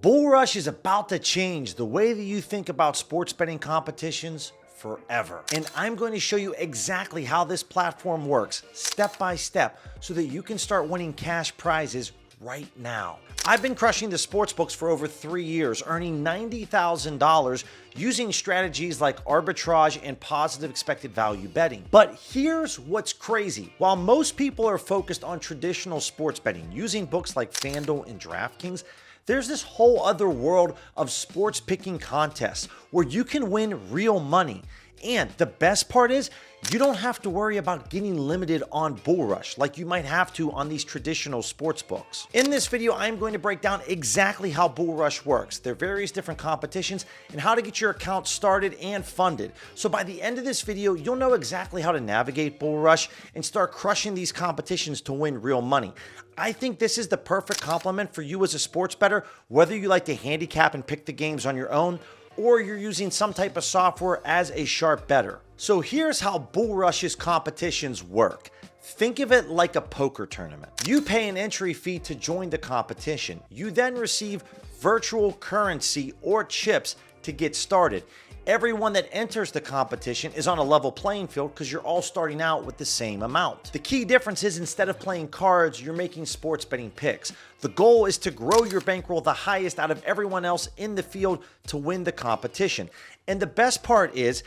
BullRush is about to change the way that you think about sports betting competitions forever. And I'm going to show you exactly how this platform works step by step so that you can start winning cash prizes right now. I've been crushing the sportsbooks for over 3 years, earning $90,000 using strategies like arbitrage and positive expected value betting. But here's what's crazy. While most people are focused on traditional sports betting, using books like FanDuel and DraftKings, there's this whole other world of sports picking contests where you can win real money. And the best part is, you don't have to worry about getting limited on BullRush like you might have to on these traditional sports books. In this video, I'm going to break down exactly how BullRush works, their various different competitions, and how to get your account started and funded. So by the end of this video, you'll know exactly how to navigate BullRush and start crushing these competitions to win real money. I think this is the perfect complement for you as a sports bettor, whether you like to handicap and pick the games on your own, or you're using some type of software as a sharp bettor. So here's how BullRush's competitions work. Think of it like a poker tournament. You pay an entry fee to join the competition. You then receive virtual currency or chips to get started. Everyone that enters the competition is on a level playing field because you're all starting out with the same amount. The key difference is instead of playing cards, you're making sports betting picks. The goal is to grow your bankroll the highest out of everyone else in the field to win the competition. And the best part is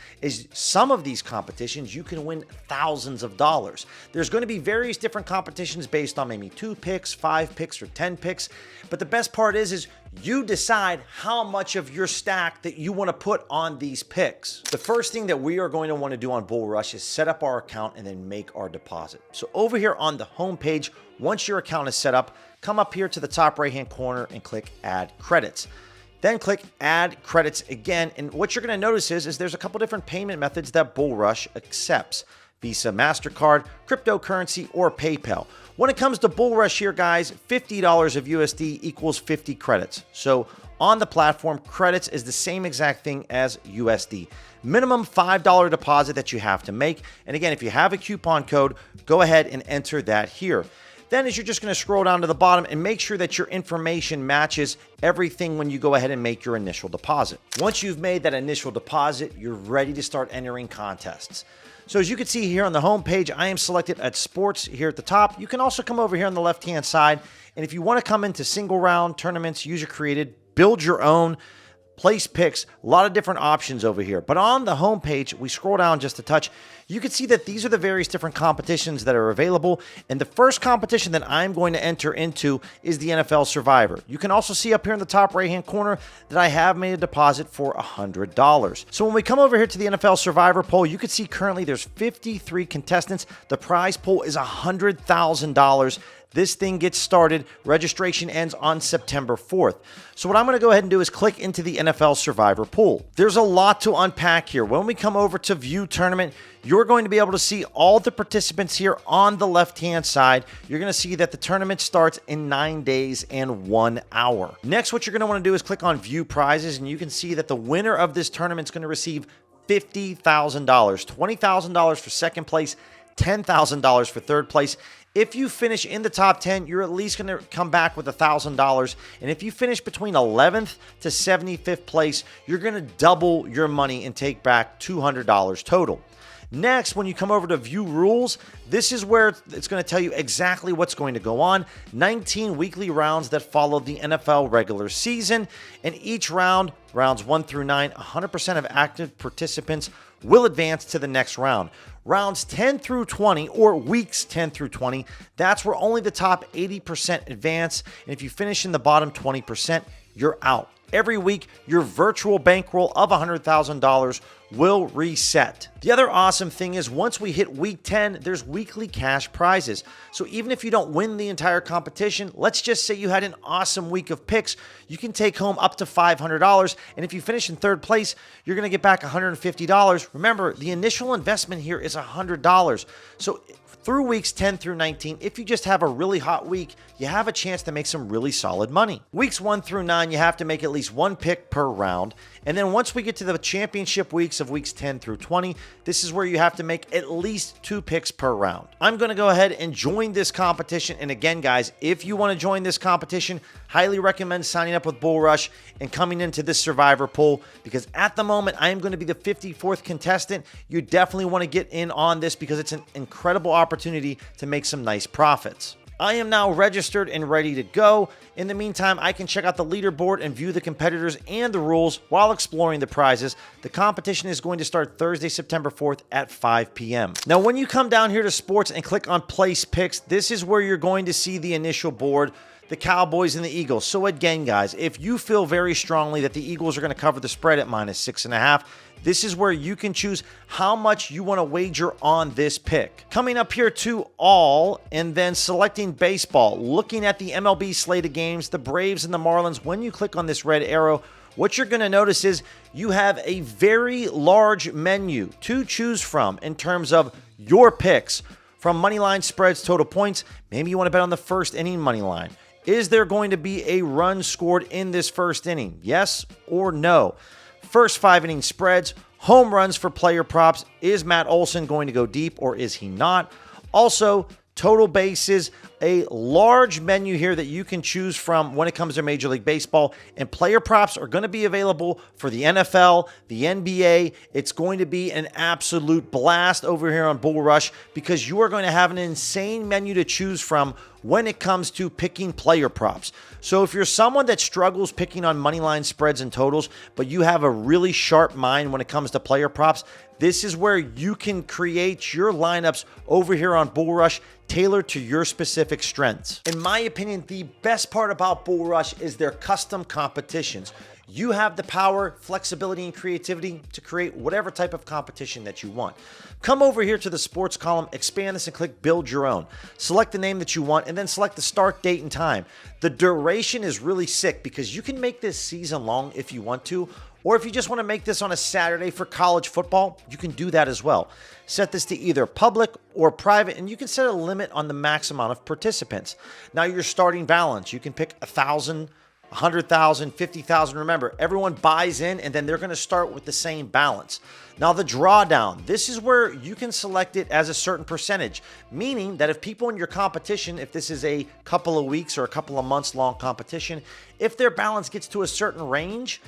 some of these competitions, you can win thousands of dollars. There's going to be various different competitions based on maybe 2 picks, 5 picks, or 10 picks. But the best part is you decide how much of your stack that you want to put on these picks. The first thing that we are going to want to do on BullRush is set up our account and then make our deposit. So over here on the home page, once your account is set up, come up here to the top right-hand corner and click Add Credits. Then click Add Credits again, and what you're going to notice is there's a couple different payment methods that BullRush accepts: Visa, MasterCard, cryptocurrency, or PayPal. When it comes to BullRush here, guys, $50 of USD equals 50 credits. So on the platform, credits is the same exact thing as USD. Minimum $5 deposit that you have to make. And again, if you have a coupon code, go ahead and enter that here. Then you're just going to scroll down to the bottom and make sure that your information matches everything when you go ahead and make your initial deposit. Once you've made that initial deposit, you're ready to start entering contests. So as you can see here on the home page, I am selected at sports here at the top. You can also come over here on the left-hand side. And if you want to come into single round tournaments, user created, build your own, place picks, a lot of different options over here. But on the home page, we scroll down just a touch, you can see that these are the various different competitions that are available. And the first competition that I'm going to enter into is the NFL Survivor. You can also see up here in the top right-hand corner that I have made a deposit for $100. So when we come over here to the NFL Survivor poll, you can see currently there's 53 contestants. The prize pool is $100,000. This thing gets started. Registration ends on September 4th. So what I'm going to go ahead and do is click into the NFL Survivor pool. There's a lot to unpack here. When we come over to View Tournament, you're going to be able to see all the participants here on the left-hand side. You're going to see that the tournament starts in 9 days and 1 hour. Next, what you're going to want to do is click on View Prizes, and you can see that the winner of this tournament is going to receive $50,000, $20,000 for second place, $10,000 for third place. If you finish in the top 10, you're at least going to come back with $1,000. And if you finish between 11th to 75th place, you're going to double your money and take back $200 total. Next, when you come over to View Rules, this is where it's going to tell you exactly what's going to go on. 19 weekly rounds that follow the NFL regular season. And each round, rounds 1 through 9, 100% of active participants will advance to the next round. Rounds 10 through 20, or weeks 10 through 20, that's where only the top 80% advance. And if you finish in the bottom 20%, you're out. Every week, your virtual bankroll of $100,000 will reset. The other awesome thing is once we hit week 10, there's weekly cash prizes. So even if you don't win the entire competition, let's just say you had an awesome week of picks, you can take home up to $500. And if you finish in third place, you're going to get back $150. Remember, the initial investment here is $100. So through weeks 10 through 19, if you just have a really hot week, you have a chance to make some really solid money. Weeks 1 through 9, you have to make at least 1 pick per round. And then once we get to the championship weeks, picks of weeks 10 through 20. This is where you have to make at least 2 picks per round. I'm going to go ahead and join this competition. And again, guys, if you want to join this competition, highly recommend signing up with BullRush and coming into this survivor pool, because at the moment, I am going to be the 54th contestant. You definitely want to get in on this because it's an incredible opportunity to make some nice profits. I am now registered and ready to go. In the meantime, I can check out the leaderboard and view the competitors and the rules while exploring the prizes. The competition is going to start Thursday, September 4th at 5 p.m. Now, when you come down here to sports and click on place picks, this is where you're going to see the initial board, the Cowboys and the Eagles. So again, guys, if you feel very strongly that the Eagles are going to cover the spread at -6.5, this is where you can choose how much you want to wager on this pick. Coming up here to all, and then selecting baseball, looking at the MLB slate of games, the Braves and the Marlins. When you click on this red arrow, what you're going to notice is you have a very large menu to choose from in terms of your picks, from money line, spreads, total points. Maybe you want to bet on the first inning money line. Is there going to be a run scored in this first inning? Yes or no? First 5 inning spreads, home runs for player props. Is Matt Olson going to go deep or is he not? Also, total bases, a large menu here that you can choose from when it comes to Major League Baseball. And player props are going to be available for the NFL, the NBA. It's going to be an absolute blast over here on BullRush because you are going to have an insane menu to choose from when it comes to picking player props. So if you're someone that struggles picking on money line spreads and totals, but you have a really sharp mind when it comes to player props, this is where you can create your lineups over here on BullRush tailored to your specific strengths. In my opinion, the best part about BullRush is their custom competitions. You have the power, flexibility, and creativity to create whatever type of competition that you want. Come over here to the sports column, expand this and click build your own. Select the name that you want and then select the start date and time. The duration is really sick because you can make this season long if you want to, or if you just want to make this on a Saturday for college football, you can do that as well. Set this to either public or private, and you can set a limit on the max amount of participants. Now, your starting balance, you can pick 1,000, 100,000, 50,000. Remember, everyone buys in and then they're going to start with the same balance. Now, the drawdown, this is where you can select it as a certain percentage, meaning that if people in your competition, if this is a couple of weeks or a couple of months long competition, if their balance gets to a certain range,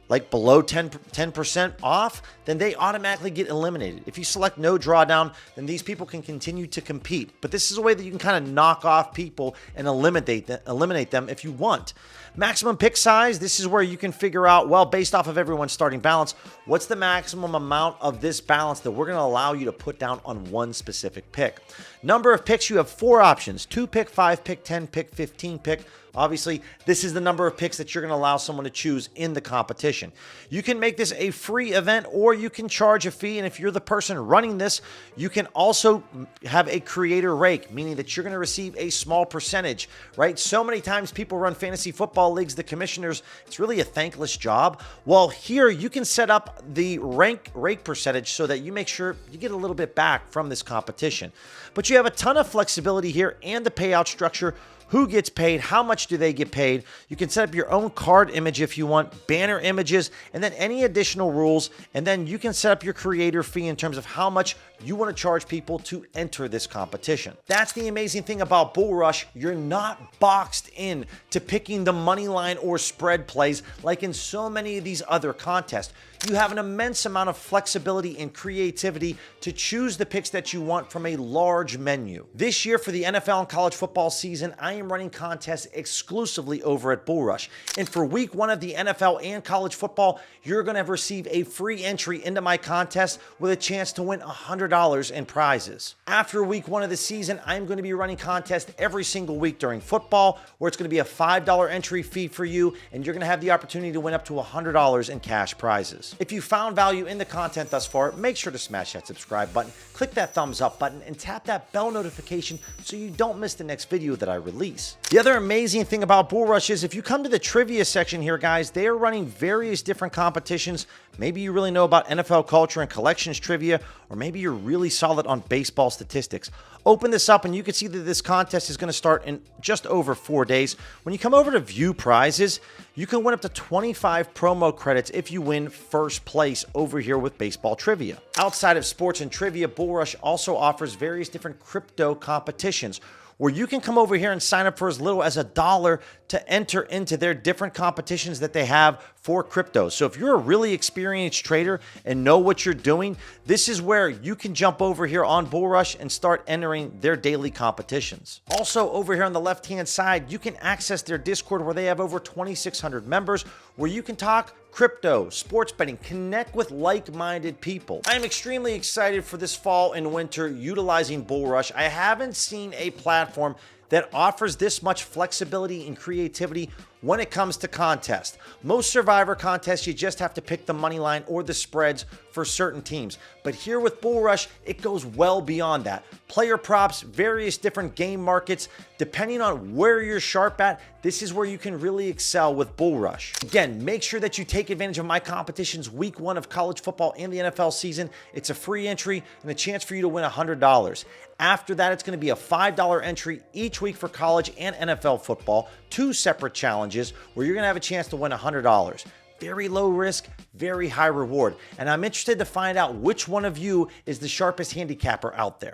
like below 10% off, then they automatically get eliminated. If you select no drawdown, then these people can continue to compete. But this is a way that you can kind of knock off people and eliminate them if you want. Maximum pick size, this is where you can figure out, well, based off of everyone's starting balance, what's the maximum amount of this balance that we're going to allow you to put down on one specific pick. Number of picks, you have 4 options: 2 pick, 5 pick, 10 pick, 15 pick. Obviously, this is the number of picks that you're going to allow someone to choose in the competition. You can make this a free event or you can charge a fee. And if you're the person running this, you can also have a creator rake, meaning that you're going to receive a small percentage, right? So many times people run fantasy football leagues, the commissioners, it's really a thankless job. Well, here you can set up the rake percentage so that you make sure you get a little bit back from this competition. But you have a ton of flexibility here and the payout structure. Who gets paid? How much do they get paid? You can set up your own card image if you want, banner images, and then any additional rules. And then you can set up your creator fee in terms of how much you want to charge people to enter this competition. That's the amazing thing about BullRush. You're not boxed in to picking the money line or spread plays like in so many of these other contests. You have an immense amount of flexibility and creativity to choose the picks that you want from a large menu. This year for the NFL and college football season, I am running contests exclusively over at BullRush. And for week 1 of the NFL and college football, you're going to receive a free entry into my contest with a chance to win $100 in prizes. After week 1 of the season, I'm going to be running contests every single week during football, where it's going to be a $5 entry fee for you, and you're going to have the opportunity to win up to $100 in cash prizes. If you found value in the content thus far, make sure to smash that subscribe button, click that thumbs up button, and tap that bell notification so you don't miss the next video that I release. piece. The other amazing thing about BullRush is if you come to the trivia section here, guys, they are running various different competitions. Maybe you really know about NFL culture and collections trivia, or maybe you're really solid on baseball statistics. Open this up and you can see that this contest is going to start in just over 4 days. When you come over to view prizes, you can win up to 25 promo credits if you win first place over here with baseball trivia. Outside of sports and trivia, BullRush also offers various different crypto competitions, where you can come over here and sign up for as little as $1 to enter into their different competitions that they have for crypto. So if you're a really experienced trader and know what you're doing, this is where you can jump over here on BullRush and start entering their daily competitions. Also over here on the left-hand side, you can access their Discord, where they have over 2,600 members, where you can talk crypto, sports betting, connect with like-minded people. I am extremely excited for this fall and winter utilizing BullRush. I haven't seen a platform that offers this much flexibility and creativity when it comes to contests. Most Survivor contests, you just have to pick the money line or the spreads for certain teams. But here with BullRush, it goes well beyond that. Player props, various different game markets, depending on where you're sharp at, this is where you can really excel with BullRush. Again, make sure that you take advantage of my competitions week 1 of college football and the NFL season. It's a free entry and a chance for you to win $100. After that, it's going to be a $5 entry each week for college and NFL football, 2 separate challenges where you're going to have a chance to win $100. Very low risk, very high reward. And I'm interested to find out which one of you is the sharpest handicapper out there.